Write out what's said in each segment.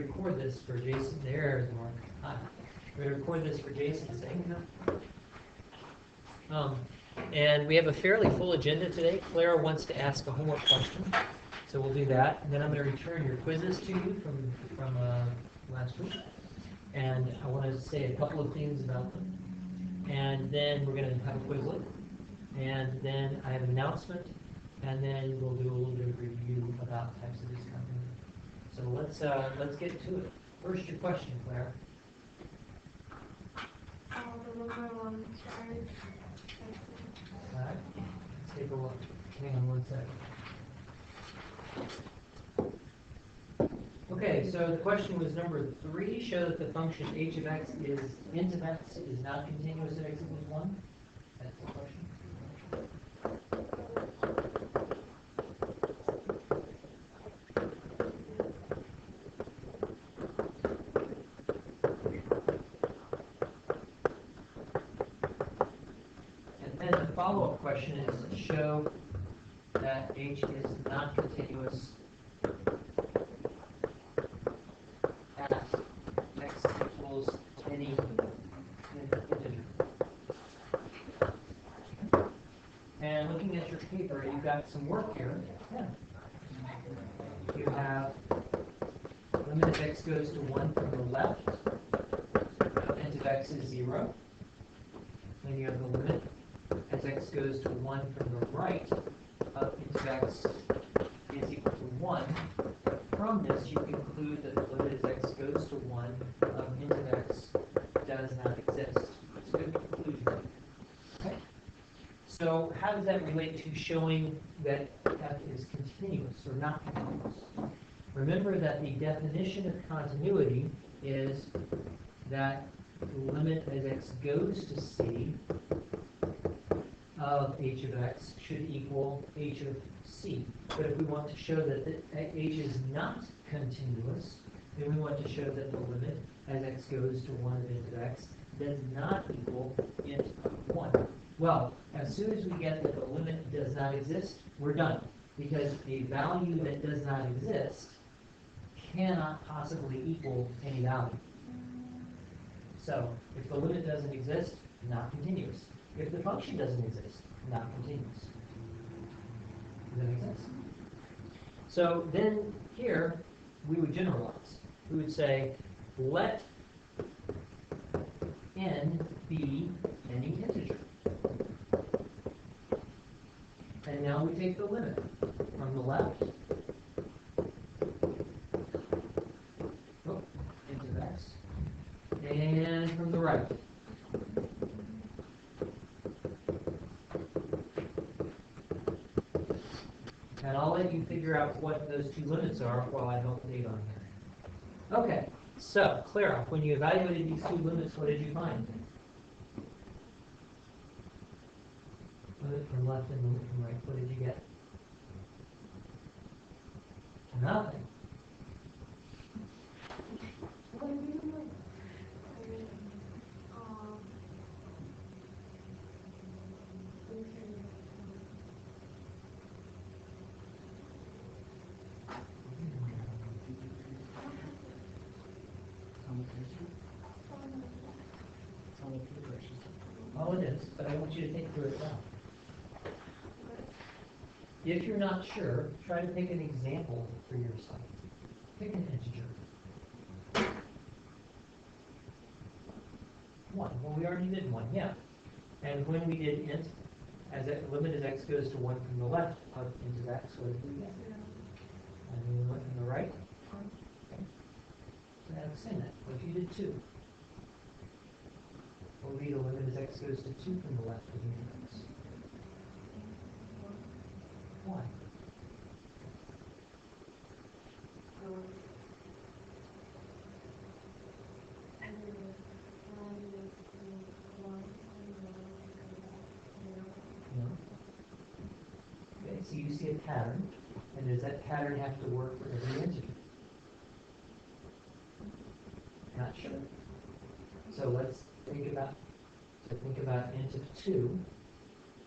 record this for Jason. There's Mark. Hi. We're going to record this for Jason's sake. And we have a fairly full agenda today. Clara wants to ask a homework question, so we'll do that. And then I'm going to return your quizzes to you from last week. And I want to say a couple of things about them. And then we're going to have a Quizlet. And then I have an announcement. And then we'll do a little bit of review about types of discontinuity. So let's get to it. First, your question, Claire. All right, let's take a look. Hang on one second. Okay, so the question was number 3. Show that the function h of x is int of x is not continuous at x equals 1. That's the question. Follow-up question is show that h is not continuous at x equals any integer. And looking at your paper, you've got some work here. Yeah. You have limit of x goes to 1 from the left, int of x is 0. Then you have the limit as x goes to 1 from the right of int of x is equal to 1. From this, you conclude that the limit as x goes to 1 of int of x does not exist. It's a good conclusion. Okay. So how does that relate to showing that f is continuous or not continuous? Remember that the definition of continuity is that the limit as x goes to c of h of x should equal h of c. But if we want to show that h is not continuous, then we want to show that the limit as x goes to 1 of int of x does not equal int of 1. Well, as soon as we get that the limit does not exist, we're done. Because a value that does not exist cannot possibly equal any value. So, if the limit doesn't exist, not continuous. If the function doesn't exist, not continuous. Does that make sense? So then here, we would generalize. We would say, let n be any integer. And now we take the limit from the left, int of x, and from the right. And I'll let you figure out what those two limits are while I help Dave on here. Okay, so, Clara, when you evaluated these two limits, what did you find? Limit from left and limit from right, what did you get? Nothing. Oh, it is, but I want you to think through it now. If you're not sure, try to pick an example for yourself. Pick an integer. 1. Well, we already did 1, yeah. And when we did int, as limit as x goes to 1 from the left of int of x, what did we get? And when we went from the right? Okay. So now extend that. What if you did 2? What would be the limit as x goes to 2 from the left of int of x? Why? No. Okay, so you see a pattern, and does that pattern have to work for every integer? Not sure. So let's think about int of 2.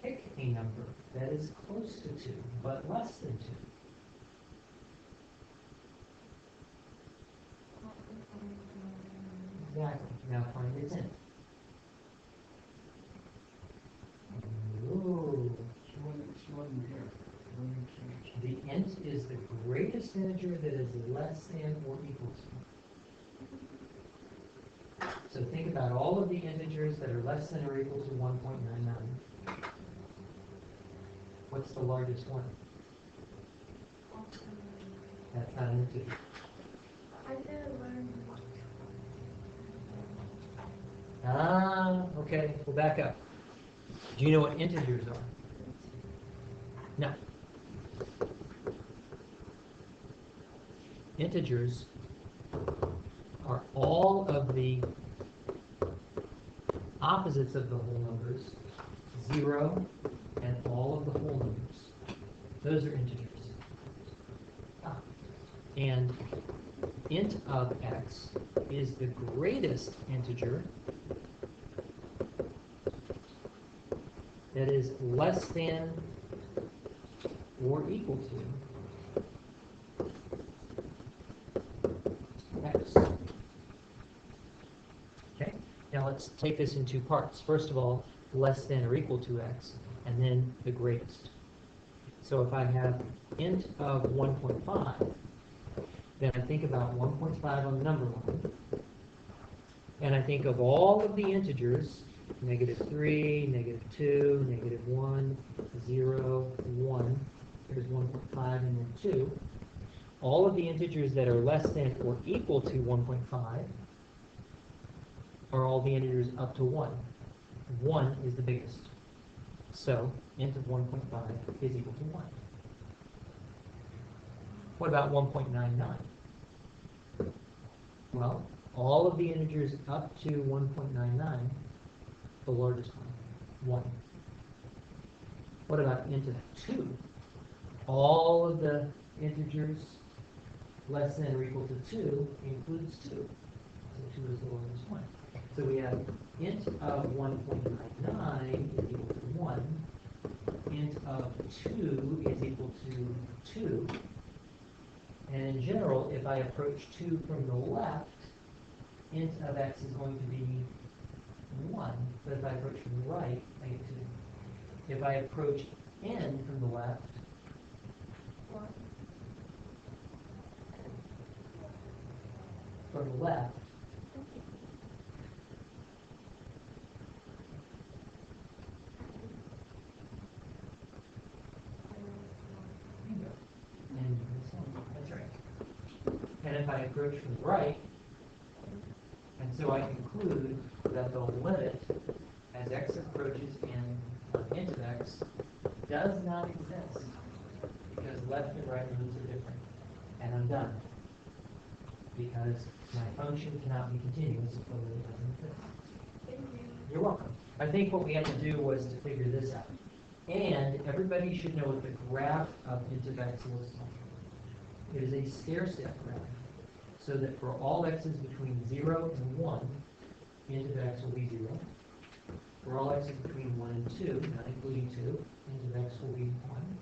Pick a number that is close to 2, but less than 2. Exactly. Now find its int. Ooh. The int is the greatest integer that is less than or equal to. So think about all of the integers that are less than or equal to 1.99. What's the largest one? That's not an integer. I didn't learn. Ah, okay, we'll back up. Do you know what integers are? No. Integers are all of the opposites of the whole numbers, 0 and all of the whole numbers. Those are integers. And int of x is the greatest integer that is less than or equal to x. Okay, now let's take this in two parts. First of all, less than or equal to x, and then the greatest. So if I have int of 1.5, then I think about 1.5 on the number line, and I think of all of the integers, -3, -2, -1, 0, 1, here's 1.5 and then 2, all of the integers that are less than or equal to 1.5 are all the integers up to 1. 1 is the biggest. So int of 1.5 is equal to 1. What about 1.99? Well, all of the integers up to 1.99, the largest one, 1. What about int of 2? All of the integers less than or equal to 2 includes 2. So 2 is the largest one. So we have int of 1.99 is equal to 1. Int of 2 is equal to 2. And in general, if I approach 2 from the left, int of x is going to be 1. But if I approach from the right, I get 2. If I approach n from the left, 1. from the left, and that's right. And if I approach from the right, and so I conclude that the limit as x approaches n of int of x does not exist because left and right limits are different. And I'm done. Because my function cannot be continuous if the limit doesn't exist. You're welcome. I think what we had to do was to figure this out. And everybody should know what the graph of int of x looks like. It is a stair-step graph. So that for all x's between 0 and 1, int of x will be 0. For all x's between 1 and 2, not including 2, int of x will be 1.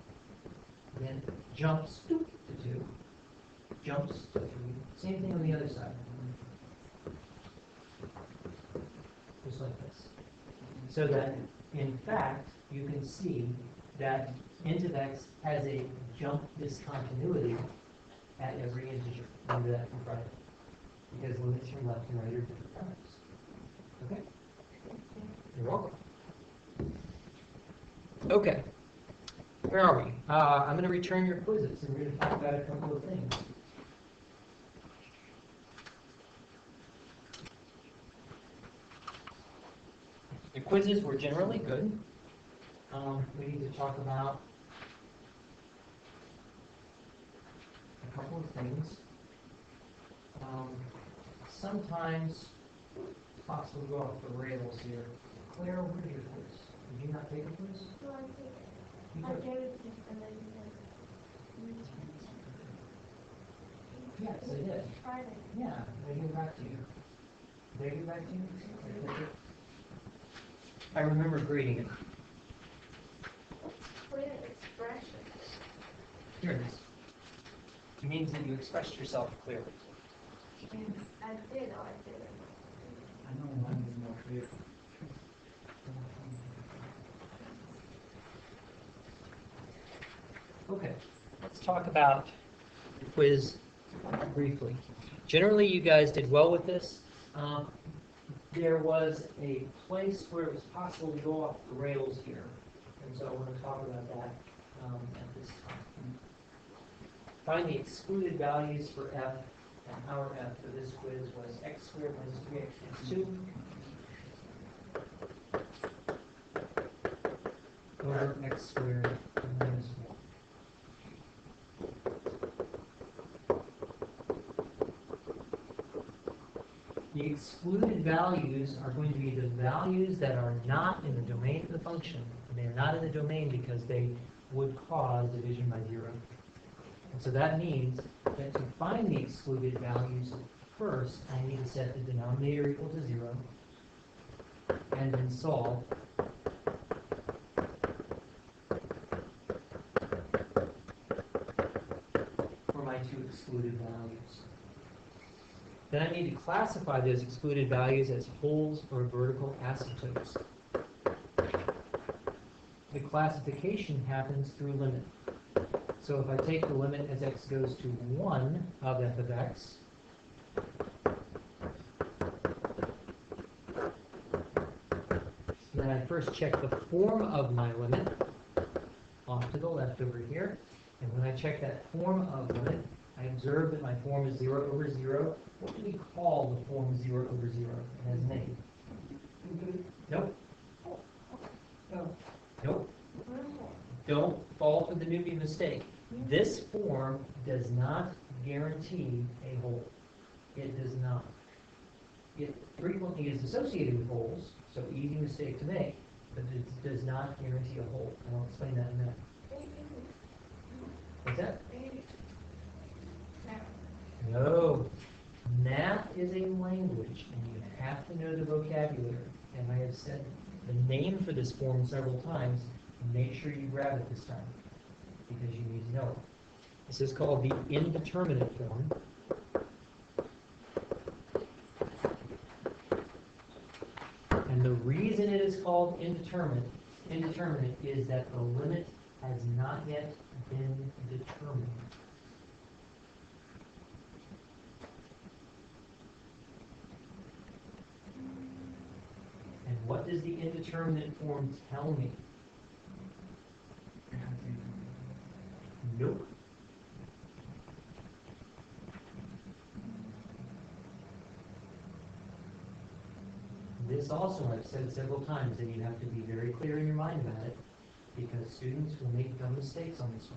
Then it jumps to 2, jumps to 3. Same thing on the other side. Just like this. So that, in fact, you can see that int of x has a jump discontinuity at every integer. Remember that from Friday. Because limits from left and right are different times. Okay? You're welcome. Okay. Where are we? I'm going to return your quizzes, and we're going to talk about a couple of things. The quizzes were generally good. We need to talk about a couple of things. Sometimes it's possible to go off the rails here. Claire, where did your quiz? Did you not take a quiz? No, I did it. You I took it? gave it to you and then you Yes, I did. Friday. Yeah, they give it back to you. Did I give it back to you? I remember grading it. Clear expression. Here it is. It means that you expressed yourself clearly. I did or I didn't. know mine is more clear. Okay, let's talk about the quiz briefly. Generally, you guys did well with this. There was a place where it was possible to go off the rails here, and so I want to talk about that at this time. Find the excluded values for f, and our f for this quiz was x squared minus 3x plus 2 over x squared minus 1. The excluded values are going to be the values that are not in the domain of the function. And they are not in the domain because they would cause division by 0. And so that means that to find the excluded values first, I need to set the denominator equal to 0 and then solve. For my two excluded values. Then I need to classify those excluded values as wholes or vertical asymptotes. The classification happens through limit. So if I take the limit as x goes to 1 of f of x, then I first check the form of my limit off to the left over here. And when I check that form of limit, I observe that my form is 0 over 0. What do we call the form 0 over 0? It has a name. Nope. Nope. Don't fall for the newbie mistake. This form does not guarantee a hole. It does not. It frequently is associated with holes, so easy mistake to make, but it does not guarantee a hole. And I'll explain that in a minute. What's that? No. Math is a language, and you have to know the vocabulary. And I have said the name for this form several times. Make sure you grab it this time, because you need to know it. This is called the indeterminate form. And the reason it is called indeterminate is that the limit has not yet been determined. And what does the indeterminate form tell me? Nope. This also, I've said several times, and you have to be very clear in your mind about it, because students will make dumb mistakes on this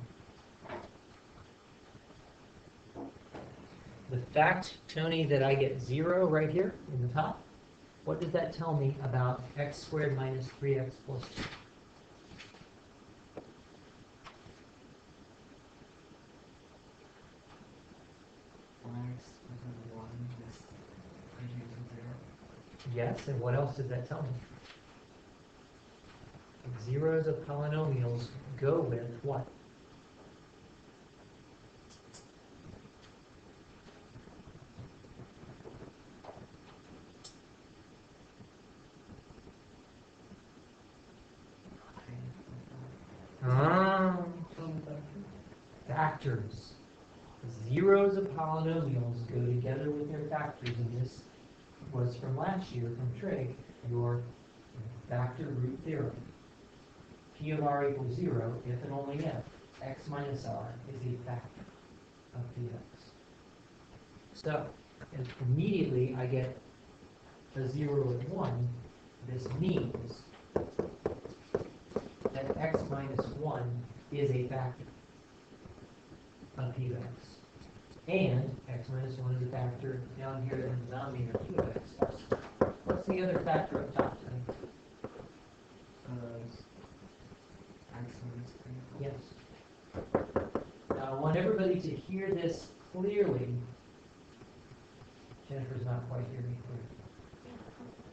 one. The fact, Tony, that I get 0 right here in the top, what does that tell me about x squared minus 3x plus 2? Yes, and what else does that tell me? Zeros of polynomials go with what? Factors. Zeros of polynomials go together with their factors, and this was from last year from Trig, your factor root theorem. P of r equals 0 if and only if x minus r is a factor of px. So, immediately I get a 0 and 1. This means that x minus 1 is a factor of p of x. And x minus 1 is a factor down here in the denominator of q of x. What's the other factor up top? Yes. Now I want everybody to hear this clearly. Jennifer's not quite hearing me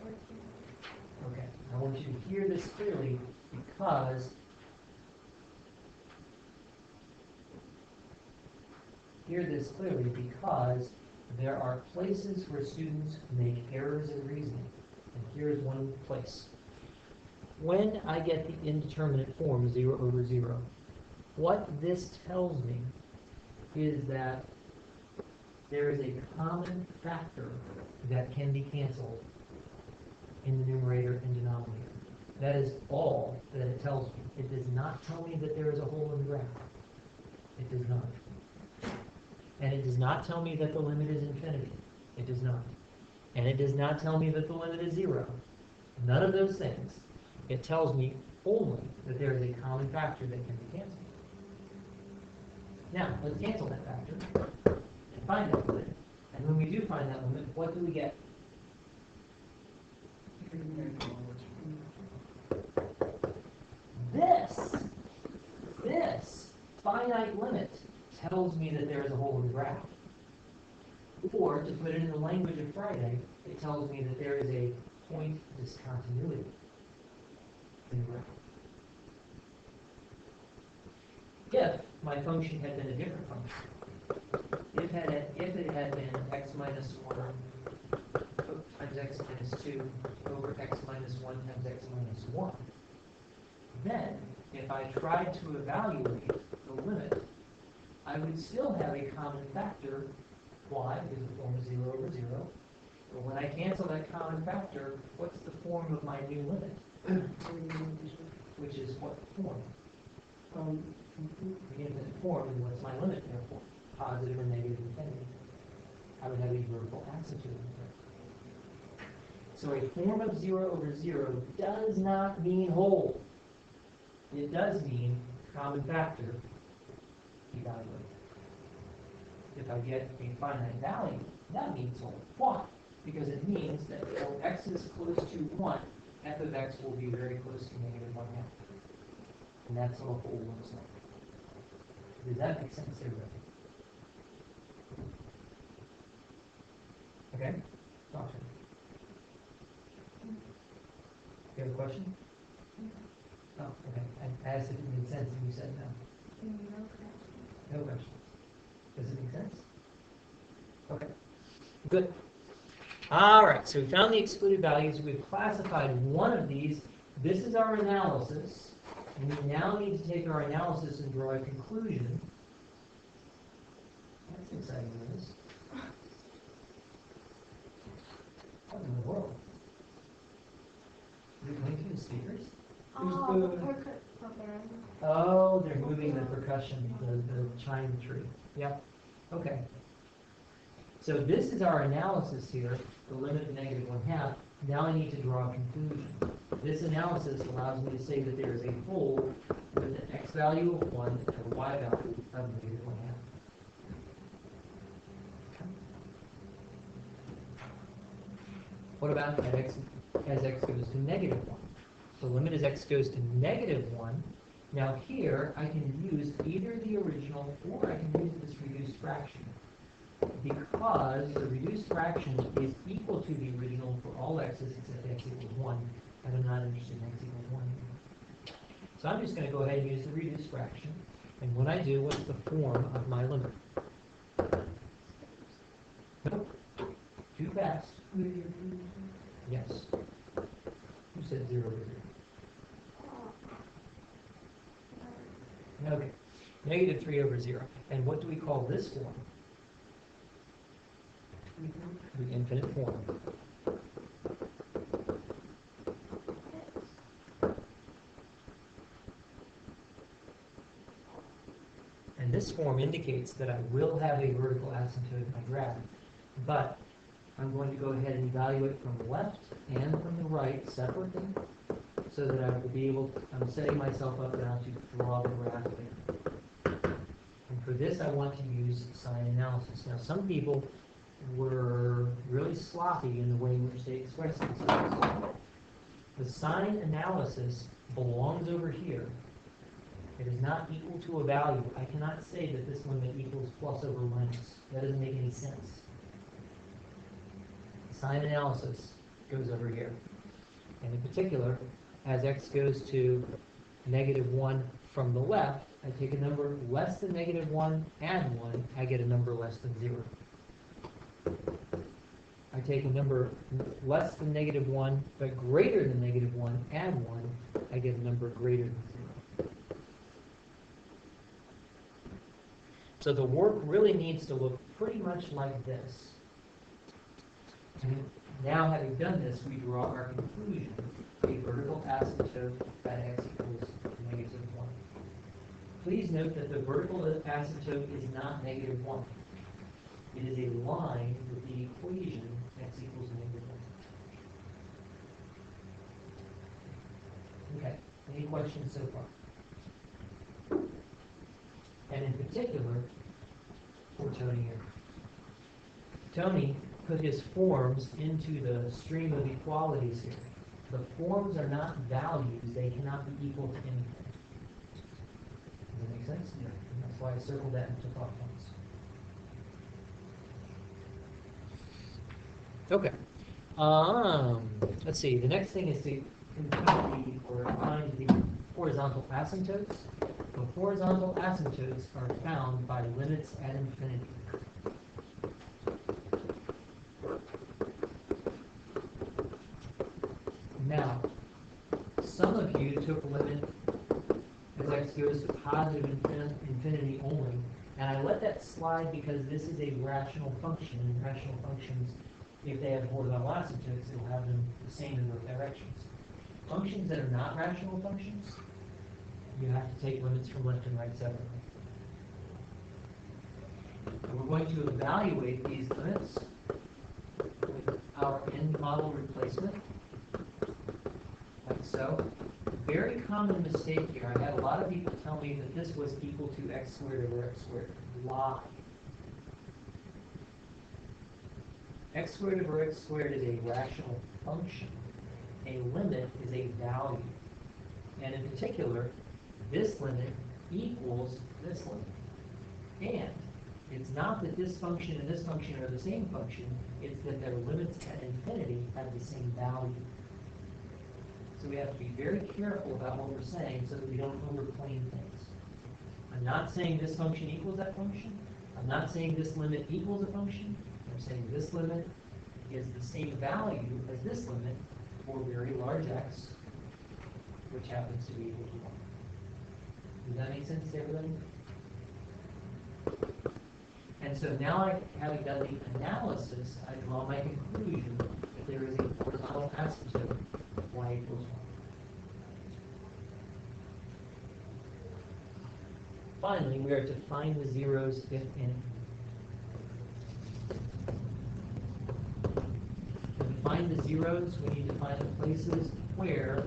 clearly. Okay, I want you to hear this clearly because there are places where students make errors in reasoning, and here's one place. When I get the indeterminate form 0 over 0, what this tells me is that there is a common factor that can be canceled in the numerator and denominator. That is all that it tells me. It does not tell me that there is a hole in the graph. It does not. And it does not tell me that the limit is infinity. It does not. And it does not tell me that the limit is 0. None of those things. It tells me only that there is a common factor that can be canceled. Now, let's cancel that factor and find that limit. And when we do find that limit, what do we get? This finite limit tells me that there is a hole in the graph. Or, to put it in the language of Friday, it tells me that there is a point discontinuity in the graph. If my function had been a different function, if it had been x minus 1 times x minus 2 over x minus 1 times x minus 1, then if I tried to evaluate the limit, I would still have a common factor. Why? Because the form is 0 over 0. But when I cancel that common factor, what's the form of my new limit? Which is what form? The infinite form, and what's my limit therefore? Positive or negative infinity. I would have a vertical asymptote. So a form of 0 over 0 does not mean whole. It does mean common factor. Evaluate. If I get a finite value, that means whole. Why? Because it means that for x is close to 1, f of x will be very close to negative 1 half. And that's what a whole looks like. Does that make sense, everybody? Okay? Talk to me. You have a question? Oh, okay. I asked if it made sense and you said no. No questions. Does it make sense? Okay. Good. All right, so we found the excluded values. We've classified one of these. This is our analysis. And we now need to take our analysis and draw a conclusion. That's exciting news. What in the world? Is it going through the speakers? Oh, they're moving the percussion, the chime tree. Yep. Okay. So this is our analysis here, the limit to negative 1 half. Now I need to draw a conclusion. This analysis allows me to say that there is a hole with an x value of 1 and a y value of negative 1 half. What about as x goes to negative 1? The limit as x goes to negative 1. Now here, I can use either the original or I can use this reduced fraction. Because the reduced fraction is equal to the original for all x's except x equals 1, and I'm not interested in x equals 1 anymore. So I'm just going to go ahead and use the reduced fraction. And when I do, what's the form of my limit? Nope. Too fast. Yes. Who said 0 over 0? Okay. Negative 3 over 0. And what do we call this form? The infinite form. And this form indicates that I will have a vertical asymptote in my graph, but I'm going to go ahead and evaluate from the left and from the right separately, so that I will be able to, I'm setting myself up now to draw the graph there. And for this, I want to use sign analysis. Now, some people were really sloppy in the way in which they express themselves. The sign analysis belongs over here. It is not equal to a value. I cannot say that this limit equals plus over minus. That doesn't make any sense. The sign analysis goes over here. And in particular, as x goes to negative 1 from the left, I take a number less than negative 1, add 1, I get a number less than 0. take a number less than -1, but greater than -1, add 1, I get a number greater than 0. So the work really needs to look pretty much like this. And now, having done this, we draw our conclusion, a vertical asymptote at x equals -1. Please note that the vertical asymptote is not -1. It is a line with the equation x equals -1. Okay, any questions so far? And in particular, for Tony here. Tony put his forms into the stream of equalities here. The forms are not values, they cannot be equal to anything. Does that make sense? Yeah. And that's why I circled that and took off ones. Okay. Let's see. The next thing is to compute or find the horizontal asymptotes. The horizontal asymptotes are found by limits at infinity. Now, some of you took limit as x goes to positive infinity only, and I let that slide because this is a rational function, and rational functions, if they have horizontal asymptotes, it'll have them the same in both directions. Functions that are not rational functions, you have to take limits from left and right separately. And we're going to evaluate these limits with our end model replacement, like so. Very common mistake here. I had a lot of people tell me that this was equal to x squared over x squared. Lie. X squared over x squared is a rational function. A limit is a value. And in particular, this limit equals this limit. And it's not that this function and this function are the same function, it's that their limits at infinity have the same value. So we have to be very careful about what we're saying so that we don't overplane things. I'm not saying this function equals that function. I'm not saying this limit equals a function. I'm saying this limit is the same value as this limit for very large x, which happens to be equal to 1. Does that make sense to everybody? And so now, having done the analysis, I draw my conclusion that there is a horizontal asymptote y equals 1. Finally, we are to find the zeros if any. To find the zeros, we need to find the places where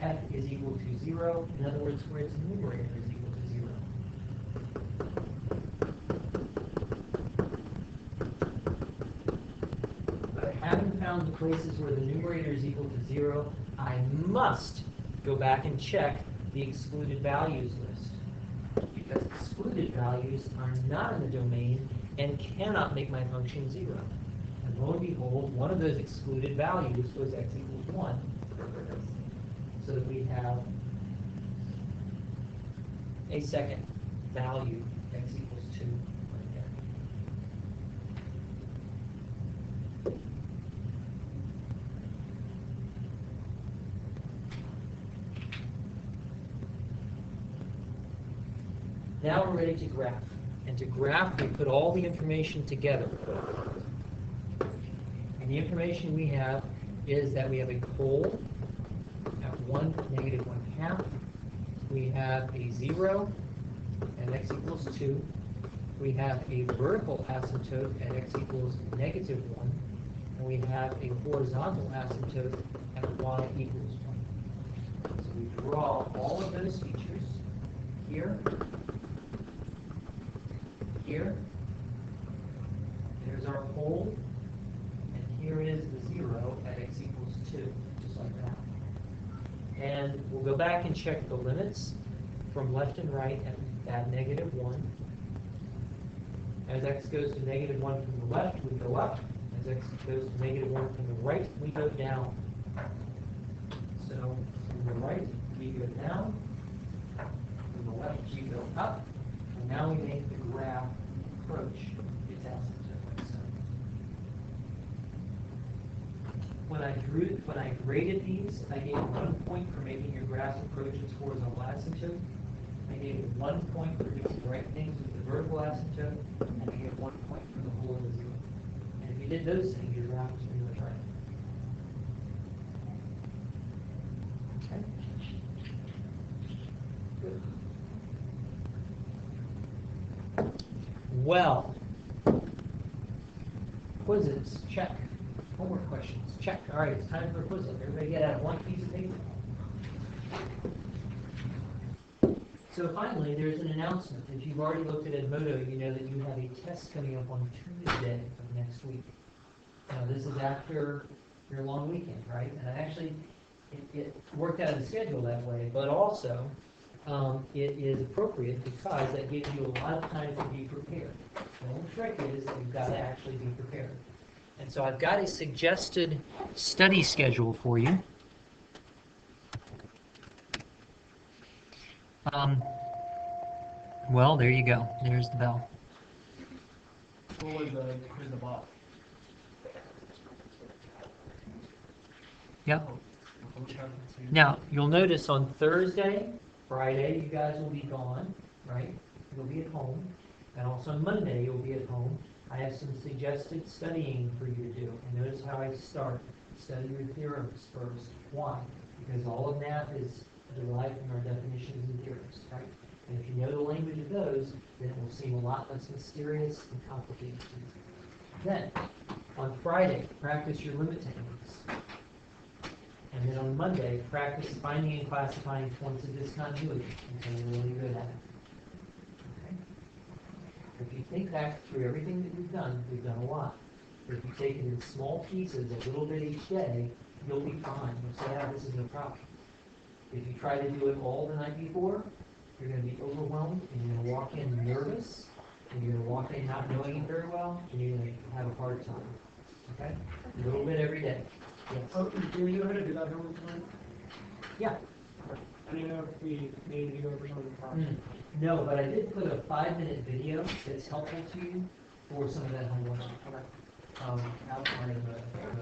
f is equal to 0. In other words, where its numerator is equal to 0. But having found the places where the numerator is equal to 0, I must go back and check the excluded values list. Because excluded values are not in the domain and cannot make my function 0. And lo and behold, one of those excluded values was x equals 1. So that we have a second value, x equals 2, right there. Now we're ready to graph. And to graph, we put all the information together. And the information we have is that we have a pole at 1, -1/2. We have a 0 at x equals 2. We have a vertical asymptote at x equals -1. And we have a horizontal asymptote at y equals 1. So we draw all of those features here, here. There's our pole. And here is the 0 at x equals 2, just like that. And we'll go back and check the limits from left and right at -1. As x goes to -1 from the left, we go up. As x goes to -1 from the right, we go down. So from the right, we go down. From the left, we go up. And now we make the graph approach its asymptote like so. when I graded these, I gave 1 point for making your graphs approach its horizontal asymptote. I gave 1 point for doing the right things with the vertical asymptote, and I gave 1 point for the whole of the zero. And if you did those things, your graph was pretty much right. Okay. Good. Well, quizzes, check. Homework questions, check. All right, it's time for a quiz. Everybody get out one piece of paper. So finally, there's an announcement. If you've already looked at Edmodo, you know that you have a test coming up on Tuesday of next week. Now, this is after your long weekend, right? And actually, it worked out in the schedule that way, but also it is appropriate because that gives you a lot of time to be prepared. The only trick is that you've got to actually be prepared. And so I've got a suggested study schedule for you. Well, there you go. There's the bell. What was the box? Yep. Now, you'll notice on Thursday, Friday, you guys will be gone, right? You'll be at home. And also on Monday, you'll be at home. I have some suggested studying for you to do. And notice how I start. Study your theorems first. Why? Because all of math is derived from our definitions and theorems, right? And if you know the language of those, then it will seem a lot less mysterious and complicated to you. Then, on Friday, practice your limit techniques. And then on Monday, practice finding and classifying points of discontinuity until you're really good at it. Okay? If you think back through everything that we've done a lot. If you take it in small pieces, a little bit each day, you'll be fine. You'll say, this is no problem. If you try to do it all the night before, you're going to be overwhelmed, and you're going to walk in nervous, and you're going to walk in not knowing it very well, and you're going to have a hard time. Okay? A little bit every day. Yes. Oh, do you know how to do that homework tonight? Yeah. I don't know if we need to go over some of the problems. No, but I did put a 5-minute video that's helpful to you for some of that homework. Okay. Outside of the